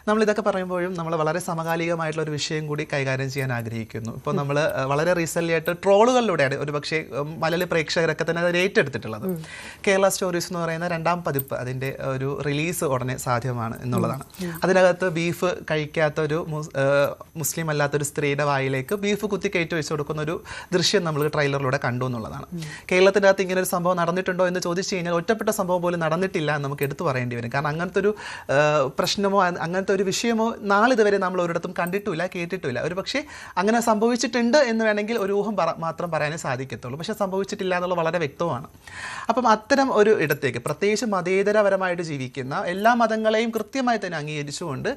നമ്മളിതൊക്കെ പറയുമ്പോഴും നമ്മൾ വളരെ സമകാലികമായിട്ടുള്ള ഒരു വിഷയം കൂടി കൈകാര്യം ചെയ്യാൻ ആഗ്രഹിക്കുന്നു. ഇപ്പോൾ നമ്മൾ വളരെ റീസെൻ്റ്ലി ആയിട്ട് ട്രോളുകളിലൂടെയാണ് ഒരുപക്ഷെ മലയാളി പ്രേക്ഷകരൊക്കെ തന്നെ അത് ഏറ്റെടുത്തിട്ടുള്ളത്. കേരള സ്റ്റോറീസ് എന്ന് പറയുന്ന 2ാം പതിപ്പ് അതിൻ്റെ ഒരു റിലീസ് ഉടനെ സാധ്യമാണ് എന്നുള്ളതാണ്. അതിനകത്ത് ബീഫ് കഴിക്കാത്ത ഒരു മുസ്ലിം അല്ലാത്തൊരു സ്ത്രീയുടെ വായിലേക്ക് ബീഫ് കുത്തി കയറ്റി വെച്ച് കൊടുക്കുന്ന ഒരു ദൃശ്യം നമ്മൾ ട്രെയിലറിലൂടെ കണ്ടു എന്നുള്ളതാണ്. കേരളത്തിൻ്റെ അകത്ത് ഇങ്ങനെ ഒരു സംഭവം നടന്നിട്ടുണ്ടോ എന്ന് ചോദിച്ചു കഴിഞ്ഞാൽ ഒറ്റപ്പെട്ട സംഭവം പോലും നടന്നിട്ടില്ല എന്ന് നമുക്ക് എടുത്തു പറയേണ്ടി വരും. കാരണം അങ്ങനത്തെ ഒരു പ്രശ്നമോ അങ്ങനത്തെ ഒരു വിഷയമോ നാളിതുവരെ നമ്മൾ ഒരിടത്തും കണ്ടിട്ടില്ല, കേട്ടിട്ടില്ല. ഒരു പക്ഷേ അങ്ങനെ സംഭവിച്ചിട്ടുണ്ട് എന്ന് വേണമെങ്കിൽ ഒരു ഊഹം മാത്രം പറയാനേ സാധിക്കത്തുള്ളൂ. പക്ഷെ സംഭവിച്ചിട്ടില്ല എന്നുള്ളത് വളരെ വ്യക്തമാണ്. അപ്പം അത്തരം ഒരു ഇടത്തേക്ക് പ്രത്യേകിച്ച് മതേതരപരമായിട്ട് ജീവിക്കുന്ന എല്ലാ മതങ്ങളെയും കൃത്യമായി തന്നെ അംഗീകരിച്ചുകൊണ്ട്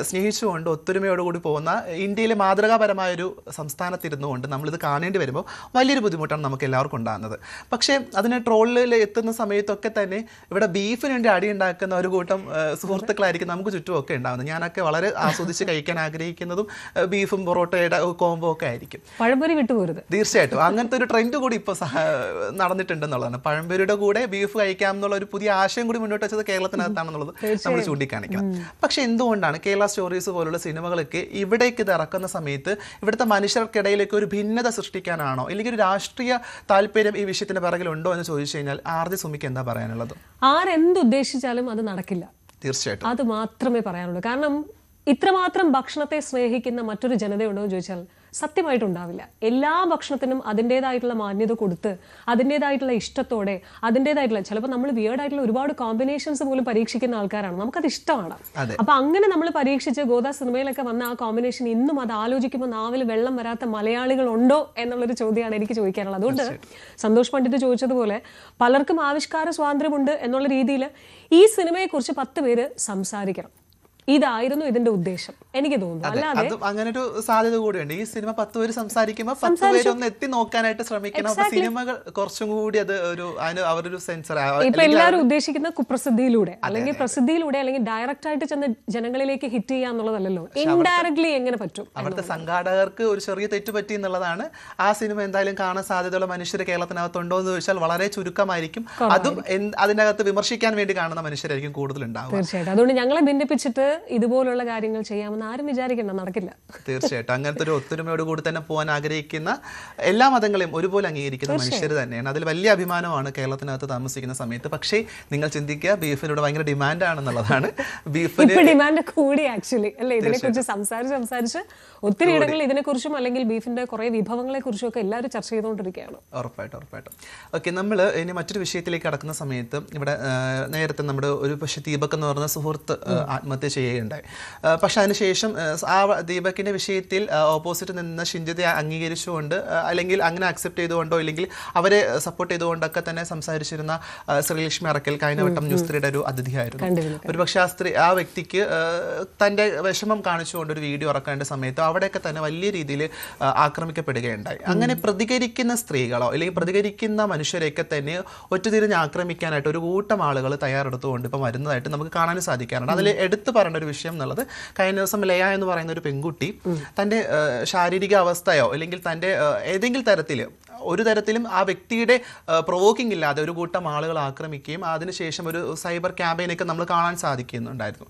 സ്നേഹിച്ചുകൊണ്ട് ഒത്തൊരുമയോടുകൂടി പോകുന്ന ഇന്ത്യയിലെ മാതൃകാപരമായൊരു സംസ്ഥാനത്തിരുന്നുകൊണ്ട് നമ്മളിത് കാണേണ്ടി വരുമ്പോൾ വലിയൊരു ബുദ്ധിമുട്ടാണ് നമുക്ക് എല്ലാവർക്കും ഉണ്ടാകുന്നത്. പക്ഷേ അതിന് ട്രോളിൽ എത്തുന്ന സമയത്തൊക്കെ തന്നെ ഇവിടെ ബീഫിന് വേണ്ടി അടി ഉണ്ടാക്കുന്ന ഒരു കൂട്ടം സുഹൃത്തുക്കളായിരിക്കും നമുക്ക് ചുറ്റുമൊക്കെ ഉണ്ടാകുന്നത്. ഞാനൊക്കെ വളരെ ആസ്വദിച്ച് കഴിക്കാൻ ആഗ്രഹിക്കുന്നതും ബീഫും പൊറോട്ടയുടെ കോംബോ ഒക്കെ ആയിരിക്കും. പഴംപൊരി വിട്ടുപോരുത്. തീർച്ചയായിട്ടും അങ്ങനത്തെ ഒരു ട്രെൻഡ് കൂടി ഇപ്പോൾ നടന്നിട്ടുണ്ടെന്നുള്ളതാണ്. പഴംപൊരിയുടെ കൂടെ ബീഫ് കഴിക്കാം എന്നുള്ള ഒരു പുതിയ ആശയം കൂടി മുന്നോട്ട് വെച്ചത് കേരളത്തിനകത്താണെന്നുള്ളത് നമ്മൾ ചൂണ്ടിക്കാണിക്കണം. പക്ഷെ എന്തുകൊണ്ടാണ് കേരള സ്റ്റോറീസ് പോലുള്ള സിനിമകളൊക്കെ ഇവിടേക്ക് ഇത് ഇറക്കുന്ന സമയത്ത് ഇവിടുത്തെ മനുഷ്യർക്കിടയിലേക്ക് ഒരു ഭിന്നത സൃഷ്ടിക്കാനാണോ അല്ലെങ്കിൽ ഒരു രാഷ്ട്രീയ താല്പര്യം ഈ വിഷയത്തിന് പിറകിലുണ്ടോ എന്ന് ചോദിച്ചു കഴിഞ്ഞാൽ ആർതി സുമിക്ക് എന്താ പറയാനുള്ളത്? ആരെന്തുദ്ദേശിച്ചാലും അത് നടക്കില്ല. തീർച്ചയായിട്ടും അത് മാത്രമേ പറയാനുള്ളൂ. കാരണം ഇത്രമാത്രം ഭക്ഷണത്തെ സ്നേഹിക്കുന്ന മറ്റൊരു ജനതയുണ്ടോ എന്ന് ചോദിച്ചാൽ സത്യമായിട്ടുണ്ടാവില്ല. എല്ലാ ഭക്ഷണത്തിനും അതിൻ്റെതായിട്ടുള്ള മാന്യത കൊടുത്ത് അതിൻ്റെതായിട്ടുള്ള ഇഷ്ടത്തോടെ അതിൻ്റെതായിട്ടുള്ള ചിലപ്പോൾ നമ്മൾ വിയേർഡായിട്ടുള്ള ഒരുപാട് കോമ്പിനേഷൻസ് പോലും പരീക്ഷിക്കുന്ന ആൾക്കാരാണ്. നമുക്കത് ഇഷ്ടമാണ്. അപ്പൊ അങ്ങനെ നമ്മൾ പരീക്ഷിച്ച് ഗോദ സിനിമയിലൊക്കെ വന്ന ആ കോമ്പിനേഷൻ ഇന്നും അത് ആലോചിക്കുമ്പോൾ നാവിൽ വെള്ളം വരാത്ത മലയാളികൾ ഉണ്ടോ എന്നുള്ളൊരു ചോദ്യമാണ് എനിക്ക് ചോദിക്കാനുള്ളത്. അതുകൊണ്ട് സന്തോഷ് പണ്ഡിറ്റ് ചോദിച്ചതുപോലെ പലർക്കും ആവിഷ്കാര സ്വാതന്ത്ര്യമുണ്ട് എന്നുള്ള രീതിയിൽ ഈ സിനിമയെക്കുറിച്ച് 10 പേര് സംസാരിക്കണം. ഇതായിരുന്നു ഇതിന്റെ ഉദ്ദേശം എനിക്ക് തോന്നുന്നു. അല്ലാതെ അങ്ങനെ ഒരു സാധ്യത കൂടിയുണ്ട്. ഈ സിനിമ 10 പേര് സംസാരിക്കുമ്പോൾ 10 പേര് ഒന്ന് എത്തി നോക്കാനായിട്ട് ശ്രമിക്കണം. സിനിമകൾ കുറച്ചും കൂടി അത് അവരൊരു സെൻസർ ഇപ്പൊ എല്ലാവരും ഉദ്ദേശിക്കുന്ന കുപ്രസിദ്ധിയിലൂടെ അല്ലെങ്കിൽ പ്രസിദ്ധിയിലൂടെ അല്ലെങ്കിൽ ഡയറക്റ്റ് ആയിട്ട് ചെന്ന് ജനങ്ങളിലേക്ക് ഹിറ്റ് ചെയ്യാന്നുള്ളതല്ലോ. ഇൻഡയറക്ട്ലി എങ്ങനെ പറ്റും? അവിടുത്തെ സംഘാടകർക്ക് ഒരു ചെറിയ തെറ്റ് പറ്റി എന്നുള്ളതാണ്. ആ സിനിമ എന്തായാലും കാണാൻ സാധ്യതയുള്ള മനുഷ്യർ കേരളത്തിനകത്തുണ്ടോ എന്ന് ചോദിച്ചാൽ വളരെ ചുരുക്കമായിരിക്കും. അതും അതിനകത്ത് വിമർശിക്കാൻ വേണ്ടി കാണുന്ന മനുഷ്യരായിരിക്കും കൂടുതലുണ്ടാവും. തീർച്ചയായിട്ടും. അതുകൊണ്ട് ഞങ്ങളെ ഭിന്നിപ്പിച്ചിട്ട് ഇതുപോലുള്ള കാര്യങ്ങൾ ചെയ്യാമെന്ന് ആരും വിചാരിക്കണ്ട, നടക്കില്ല. തീർച്ചയായിട്ടും അങ്ങനത്തെ ഒരു ഒത്തൊരുമയോട് കൂടി തന്നെ പോകാൻ ആഗ്രഹിക്കുന്ന എല്ലാ മതങ്ങളെയും ഒരുപോലെ അംഗീകരിക്കുന്ന മനുഷ്യർ തന്നെയാണ്. അതിൽ വലിയ അഭിമാനമാണ് കേരളത്തിനകത്ത് താമസിക്കുന്ന സമയത്ത്. പക്ഷേ നിങ്ങൾ ചിന്തിക്കുക, ബീഫിനോട് ഭയങ്കര ഡിമാൻഡാണെന്നുള്ളതാണ്. ബീഫിന് ഡിമാൻഡ് കൂടി ആക്ച്വലി അല്ലെ. ഇതിനെക്കുറിച്ച് സംസാരിച്ച് ഒത്തിരി ഇടങ്ങളിൽ ഇതിനെക്കുറിച്ചും അല്ലെങ്കിൽ ബീഫിന്റെ കുറെ വിഭവങ്ങളെ കുറിച്ചും ഒക്കെ എല്ലാവരും ചർച്ച ചെയ്തുകൊണ്ടിരിക്കുകയാണ്. ഉറപ്പായിട്ടും. ഓക്കെ, നമ്മൾ ഇനി മറ്റൊരു വിഷയത്തിലേക്ക് കടക്കുന്ന സമയത്ത് ഇവിടെ നേരത്തെ നമ്മുടെ ഒരു പക്ഷേ ദീപക് എന്ന് പറഞ്ഞ സുഹൃത്ത് ആത്മഹത്യ ചെയ്യുകയുണ്ടായി. പക്ഷെ അതിനുശേഷം ആ ദീപകിൻ്റെ വിഷയത്തിൽ ഓപ്പോസിറ്റ് നിന്ന് ഷിഞ്ചിതയെ അംഗീകരിച്ചുകൊണ്ട് അല്ലെങ്കിൽ അങ്ങനെ അക്സെപ്റ്റ് ചെയ്തുകൊണ്ടോ ഇല്ലെങ്കിൽ അവരെ സപ്പോർട്ട് ചെയ്തുകൊണ്ടൊക്കെ തന്നെ സംസാരിച്ചിരുന്ന ശ്രീലക്ഷ്മി അറക്കൽ കഴിഞ്ഞ വട്ടം ന്യൂസ് 3യുടെ ഒരു അതിഥിയായിരുന്നു. ഒരുപക്ഷെ ആ വ്യക്തിക്ക് തൻ്റെ വിഷമം കാണിച്ചുകൊണ്ട് ഒരു വീഡിയോ ഇറക്കേണ്ട സമയത്ത് അവിടെയൊക്കെ തന്നെ വലിയ രീതിയിൽ ആക്രമിക്കപ്പെടുകയുണ്ടായി. അങ്ങനെ പ്രതികരിക്കുന്ന സ്ത്രീകളോ അല്ലെങ്കിൽ പ്രതികരിക്കുന്ന മനുഷ്യരെയൊക്കെ തന്നെ ഒറ്റുതിരിഞ്ഞ് ആക്രമിക്കാനായിട്ട് ഒരു കൂട്ടം ആളുകൾ തയ്യാറെടുത്തുകൊണ്ട് ഇപ്പം വരുന്നതായിട്ട് നമുക്ക് കാണാൻ സാധിക്കാറുണ്ട്. അതിൽ എടുത്തു പറയേണ്ട ഒരു വിഷയം എന്നുള്ളത് കഴിഞ്ഞ ദിവസം ലയ എന്ന് പറയുന്ന ഒരു പെൺകുട്ടി തൻ്റെ ശാരീരിക അവസ്ഥയോ അല്ലെങ്കിൽ തൻ്റെ ഏതെങ്കിലും ഒരു തരത്തിലും ആ വ്യക്തിയുടെ പ്രൊവോക്കിംഗ് ഇല്ലാതെ ഒരു കൂട്ടം ആളുകൾ ആക്രമിക്കുകയും അതിനുശേഷം ഒരു സൈബർ ക്യാമ്പയിനൊക്കെ നമ്മൾ കാണാൻ സാധിക്കുന്നുണ്ടായിരുന്നു.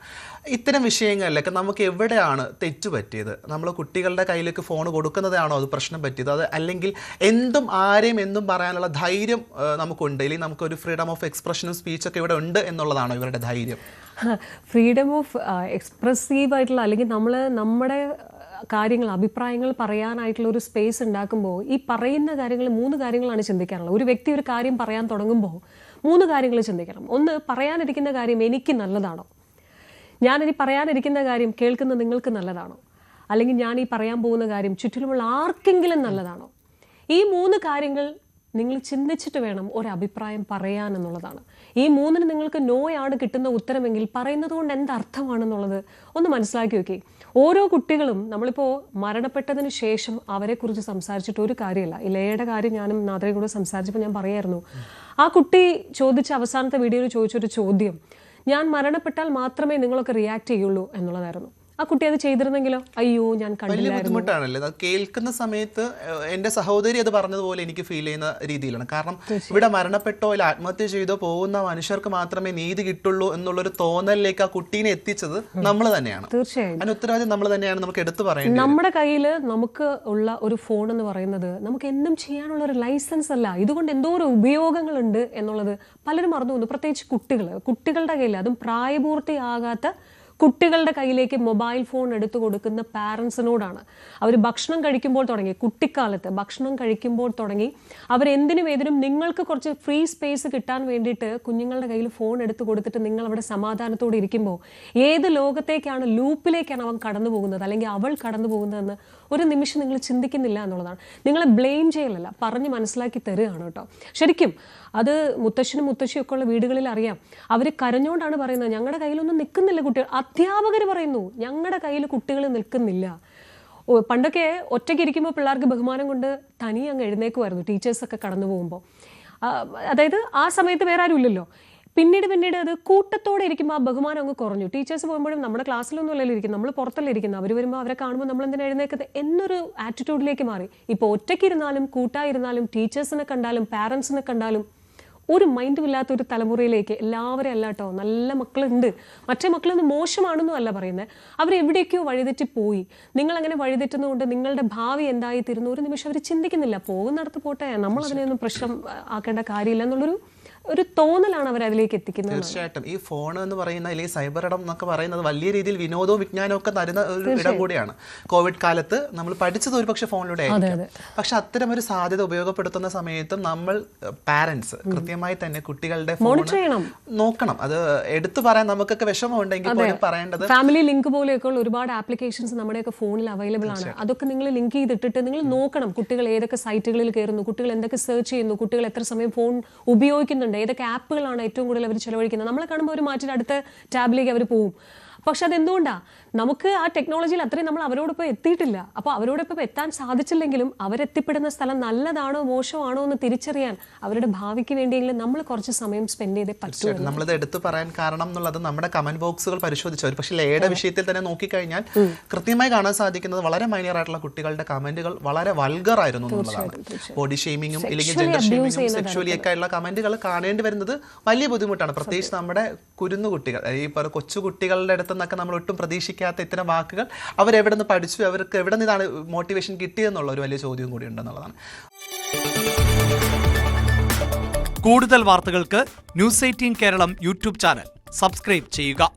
ഇത്തരം വിഷയങ്ങളിലൊക്കെ നമുക്ക് എവിടെയാണ് തെറ്റുപറ്റിയത്? നമ്മൾ കുട്ടികളുടെ കയ്യിലേക്ക് ഫോൺ കൊടുക്കുന്നതാണോ അത് പ്രശ്നം പറ്റിയത്? അത് അല്ലെങ്കിൽ ആരെയും എന്തും പറയാനുള്ള ധൈര്യം നമുക്കുണ്ട്, അല്ലെങ്കിൽ നമുക്കൊരു ഫ്രീഡം ഓഫ് എക്സ്പ്രഷനും സ്പീച്ചൊക്കെ ഇവിടെ ഉണ്ട് എന്നുള്ളതാണോ ഇവരുടെ ധൈര്യം? ഫ്രീഡം ഓഫ് എക്സ്പ്രസീവ് ആയിട്ടുള്ള അല്ലെങ്കിൽ നമ്മുടെ കാര്യങ്ങൾ അഭിപ്രായങ്ങൾ പറയാനായിട്ടുള്ള ഒരു സ്പേസ് ഉണ്ടാക്കുമ്പോൾ ഈ പറയുന്ന കാര്യങ്ങൾ 3 കാര്യങ്ങളാണ് ചിന്തിക്കാനുള്ളത്. ഒരു വ്യക്തി ഒരു കാര്യം പറയാൻ തുടങ്ങുമ്പോൾ 3 കാര്യങ്ങൾ ചിന്തിക്കണം. ഒന്ന്, പറയാനിരിക്കുന്ന കാര്യം എനിക്ക് നല്ലതാണോ? ഞാനിനി പറയാനിരിക്കുന്ന കാര്യം കേൾക്കുന്ന നിങ്ങൾക്ക് നല്ലതാണോ? അല്ലെങ്കിൽ ഞാൻ ഈ പറയാൻ പോകുന്ന കാര്യം ചുറ്റിലുമുള്ള ആർക്കെങ്കിലും നല്ലതാണോ? ഈ 3 കാര്യങ്ങൾ നിങ്ങൾ ചിന്തിച്ചിട്ട് വേണം ഒരഭിപ്രായം പറയാൻ എന്നുള്ളതാണ്. ഈ 3-ന് നിങ്ങൾക്ക് നോയാണ് കിട്ടുന്ന ഉത്തരമെങ്കിൽ പറയുന്നത് കൊണ്ട് എന്തർത്ഥമാണെന്നുള്ളത് ഒന്ന് മനസ്സിലാക്കി നോക്കി. ഓരോ കുട്ടികളും നമ്മളിപ്പോൾ മരണപ്പെട്ടതിന് ശേഷം അവരെക്കുറിച്ച് സംസാരിച്ചിട്ട് ഒരു കാര്യമല്ല. ഇലയുടെ കാര്യം ഞാനും നാദരയും കൂടെ സംസാരിച്ചപ്പോൾ ഞാൻ പറയായിരുന്നു, ആ കുട്ടി ചോദിച്ച അവസാനത്തെ വീഡിയോയിൽ ചോദിച്ചൊരു ചോദ്യം, ഞാൻ മരണപ്പെട്ടാൽ മാത്രമേ നിങ്ങളൊക്കെ റിയാക്ട് ചെയ്യുള്ളൂ എന്നുള്ളതായിരുന്നു. ആ കുട്ടി അത് ചെയ്തിരുന്നെങ്കിലോ, അയ്യോ ഞാൻ വലിയ കണ്ടില്ലായിരുന്നു. ബുദ്ധിമുട്ടാണല്ലേ അത് കേൾക്കുന്ന സമയത്ത്. എൻ്റെ സഹോദരി അത് പറഞ്ഞതുപോലെ എനിക്ക് ഫീൽ ചെയ്യുന്ന രീതിയിലാണ്. കാരണം ഇവിടെ മരണപ്പെട്ടോ ഇല്ല ആത്മഹത്യ ചെയ്തോ പോകുന്ന മനുഷ്യർക്ക് മാത്രമേ നീതി കിട്ടുള്ളൂ എന്നുള്ളൊരു തോന്നലിലേക്ക് ആ കുട്ടീനെ എത്തിച്ചത് നമ്മൾ തന്നെയാണ്. തീർച്ചയായും അതിന് ഉത്തരവാദിത്വം നമ്മൾ തന്നെയാണ്. നമുക്ക് എടുത്തു പറയേണ്ടത് നമ്മുടെ കയ്യിൽ നമുക്ക് ഉള്ള ഒരു ഫോൺ എന്ന് പറയുന്നത് നമുക്ക് എന്തും ചെയ്യാനുള്ള ഒരു ലൈസൻസ് അല്ല. ഇതുകൊണ്ട് എന്തോരം ഉപയോഗങ്ങളുണ്ട് എന്നുള്ളത് പലരും മറന്നു പോകുന്നു. പ്രത്യേകിച്ച് കുട്ടികളുടെ കയ്യിൽ, അതും പ്രായപൂർത്തിയാകാത്ത കുട്ടികളുടെ കയ്യിലേക്ക് മൊബൈൽ ഫോൺ എടുത്തു കൊടുക്കുന്ന പാരൻസിനോടാണ്. അവർ ഭക്ഷണം കഴിക്കുമ്പോൾ തുടങ്ങി, കുട്ടിക്കാലത്ത് ഭക്ഷണം കഴിക്കുമ്പോൾ തുടങ്ങി അവരെന്തിനും ഏതിനും നിങ്ങൾക്ക് കുറച്ച് ഫ്രീ സ്പേസ് കിട്ടാൻ വേണ്ടിയിട്ട് കുഞ്ഞുങ്ങളുടെ കയ്യിൽ ഫോൺ എടുത്തു കൊടുത്തിട്ട് നിങ്ങൾ അവിടെ സമാധാനത്തോടെ ഇരിക്കുമ്പോൾ ഏത് ലോകത്തേക്കാണ്, ലൂപ്പിലേക്കാണ് അവൻ കടന്നു പോകുന്നത് അല്ലെങ്കിൽ അവൾ കടന്നു പോകുന്നതെന്ന് ഒരു നിമിഷം നിങ്ങൾ ചിന്തിക്കുന്നില്ല എന്നുള്ളതാണ്. നിങ്ങളെ ബ്ലെയിം ചെയ്യലല്ല, പറഞ്ഞ് മനസ്സിലാക്കി തരികയാണ് കേട്ടോ. ശരിക്കും അത് മുത്തശ്ശനും മുത്തശ്ശിയും ഒക്കെ ഉള്ള വീടുകളിൽ അറിയാം. അവർ കരഞ്ഞുകൊണ്ടാണ് പറയുന്നത്, ഞങ്ങളുടെ കയ്യിലൊന്നും നിൽക്കുന്നില്ല കുട്ടികൾ. അധ്യാപകർ പറയുന്നു, ഞങ്ങളുടെ കയ്യിൽ കുട്ടികൾ നിൽക്കുന്നില്ല. പണ്ടൊക്കെ ഒറ്റയ്ക്ക് ഇരിക്കുമ്പോൾ പിള്ളേർക്ക് ബഹുമാനം കൊണ്ട് തനിയെ അങ്ങ് എഴുന്നേക്കുമായിരുന്നു ടീച്ചേഴ്സൊക്കെ കടന്നു പോകുമ്പോൾ. അതായത് ആ സമയത്ത് വേറെ ആരും ഇല്ലല്ലോ. പിന്നീട് അത് കൂട്ടത്തോടെ ഇരിക്കുമ്പോൾ ആ ബഹുമാനം അങ്ങ് കുറഞ്ഞു. ടീച്ചേഴ്സ് പോകുമ്പോഴും നമ്മുടെ ക്ലാസ്സിലൊന്നും അല്ലല്ലോ ഇരിക്കുന്നത്, നമ്മൾ പുറത്തല്ലേ ഇരിക്കുന്നത്. അവർ വരുമ്പോൾ അവരെ കാണുമ്പോൾ നമ്മൾ എന്തിനാ എഴുന്നേക്കുന്നത് എന്നൊരു ആറ്റിറ്റ്യൂഡിലേക്ക് മാറി. ഇപ്പോൾ ഒറ്റയ്ക്കിരുന്നാലും കൂട്ടായിരുന്നാലും ടീച്ചേഴ്സിനെ കണ്ടാലും പാരൻസിനെ കണ്ടാലും ഒരു മൈൻഡും ഇല്ലാത്ത ഒരു തലമുറയിലേക്ക് എല്ലാവരും അല്ല കേട്ടോ. നല്ല മക്കളുണ്ട്, മറ്റേ മക്കളൊന്നും മോശമാണെന്നും അല്ല പറയുന്നത്. അവരെവിടേക്കോ വഴിതെറ്റി പോയി. നിങ്ങളങ്ങനെ വഴിതെറ്റുന്നതുകൊണ്ട് നിങ്ങളുടെ ഭാവി എന്തായി തീരുന്നു ഒരു നിമിഷം അവർ ചിന്തിക്കുന്നില്ല. പോകുന്നിടത്ത് പോട്ടെ, നമ്മൾ അതിനെയൊന്നും പ്രശ്നം ആക്കേണ്ട കാര്യമില്ല എന്നുള്ളൊരു തോന്നലാണ് അവർ അതിലേക്ക് എത്തിക്കുന്നത്. തീർച്ചയായിട്ടും ഈ ഫോൺ എന്ന് പറയുന്ന അല്ലെങ്കിൽ സൈബർ ഇടം എന്നൊക്കെ പറയുന്നത് വലിയ രീതിയിൽ വിനോദവും വിജ്ഞാനവും ഒക്കെ തരുന്ന ഒരു ഇടം കൂടിയാണ്. കോവിഡ് കാലത്ത് നമ്മൾ പഠിച്ചത് ഒരുപക്ഷെ ഫോണിലൂടെ ആയിരിക്കും. പക്ഷെ അത്തരം ഒരു സാധ്യത ഉപയോഗപ്പെടുത്തുന്ന സമയത്തും നമ്മൾ പാരന്റ്സ് കൃത്യമായി തന്നെ കുട്ടികളുടെ ഫോൺ നോക്കണം. അത് എടുത്തു പറയാൻ നമുക്കൊക്കെ വിഷമമുണ്ടെങ്കിൽ പോലും പറയേണ്ടത്. ഫാമിലി ലിങ്ക് പോലെയൊക്കെ ഉള്ള ഒരുപാട് ആപ്ലിക്കേഷൻസ് നമ്മുടെയൊക്കെ ഫോണിൽ അവൈലബിൾ ആണ്. അതൊക്കെ നിങ്ങൾ ലിങ്ക് ചെയ്തിട്ടിട്ട് നിങ്ങൾ നോക്കണം. കുട്ടികൾ ഏതൊക്കെ സൈറ്റുകളിൽ കയറുന്നു, കുട്ടികൾ എന്തൊക്കെ സെർച്ച് ചെയ്യുന്നു, കുട്ടികൾ എത്ര സമയം ഫോൺ ഉപയോഗിക്കുന്നുണ്ട്, ഏതൊക്കെ ആപ്പുകളാണ് ഏറ്റവും കൂടുതൽ അവർ ചെലവഴിക്കുന്നത്. നമ്മളെ കാണുമ്പോൾ അവർ മാറ്റിയിട്ട് അടുത്ത ടാബിലേക്ക് അവർ പോകും. പക്ഷെ അതെന്തുകൊണ്ടാണ്? നമുക്ക് ആ ടെക്നോളജിയിൽ അത്രയും നമ്മൾ അവരോടൊപ്പം എത്തിയിട്ടില്ല. അപ്പോൾ അവരോടൊപ്പം എത്താൻ സാധിച്ചില്ലെങ്കിലും അവരെത്തിപ്പെടുന്ന സ്ഥലം നല്ലതാണോ മോശമാണോ എന്ന് തിരിച്ചറിയാൻ അവരുടെ ഭാവിക്ക് വേണ്ടിയെങ്കിലും നമ്മൾ കുറച്ച് സമയം സ്പെൻഡ് ചെയ്തേ പറ്റൂ. നമ്മളിത് എടുത്തു പറയാൻ കാരണം എന്നുള്ളത് നമ്മുടെ കമന്റ് ബോക്സുകൾ പരിശോധിച്ചവർ, പക്ഷേ ലയുടെ വിഷയത്തിൽ തന്നെ നോക്കിക്കഴിഞ്ഞാൽ കൃത്യമായി കാണാൻ സാധിക്കുന്നത് വളരെ മൈനർ ആയിട്ടുള്ള കുട്ടികളുടെ കമന്റുകൾ വളരെ വൾഗർ ആയിരുന്നു എന്നുള്ളതാണ്. ബോഡി ഷെയ്മിങ്ങും ഇല്ലെങ്കിൽ ജെൻഡർ ഷെയ്മിങ്ങും സെക്ഷുവലി ഒക്കെ ഉള്ള കമന്റുകൾ കാണേണ്ടി വരുന്നത് വലിയ ബുദ്ധിമുട്ടാണ്. പ്രത്യേകിച്ച് നമ്മുടെ കുരുന്നു കുട്ടികൾ, ഈ കൊച്ചു കുട്ടികളുടെ അടുത്ത് നിന്നൊക്കെ നമ്മൾ ഒട്ടും പ്രതീക്ഷിക്കാത്ത ഇത്തരം വാക്കുകൾ അവരെവിടെ നിന്ന് പഠിച്ചു, അവർക്ക് എവിടെ നിന്നാണ് മോട്ടിവേഷൻ കിട്ടിയെന്നുള്ള ഒരു വലിയ ചോദ്യം കൂടി ഉണ്ടെന്നുള്ളതാണ്. കൂടുതൽ വാർത്തകൾക്ക് news 18 Keralam YouTube channel subscribe ചെയ്യുക.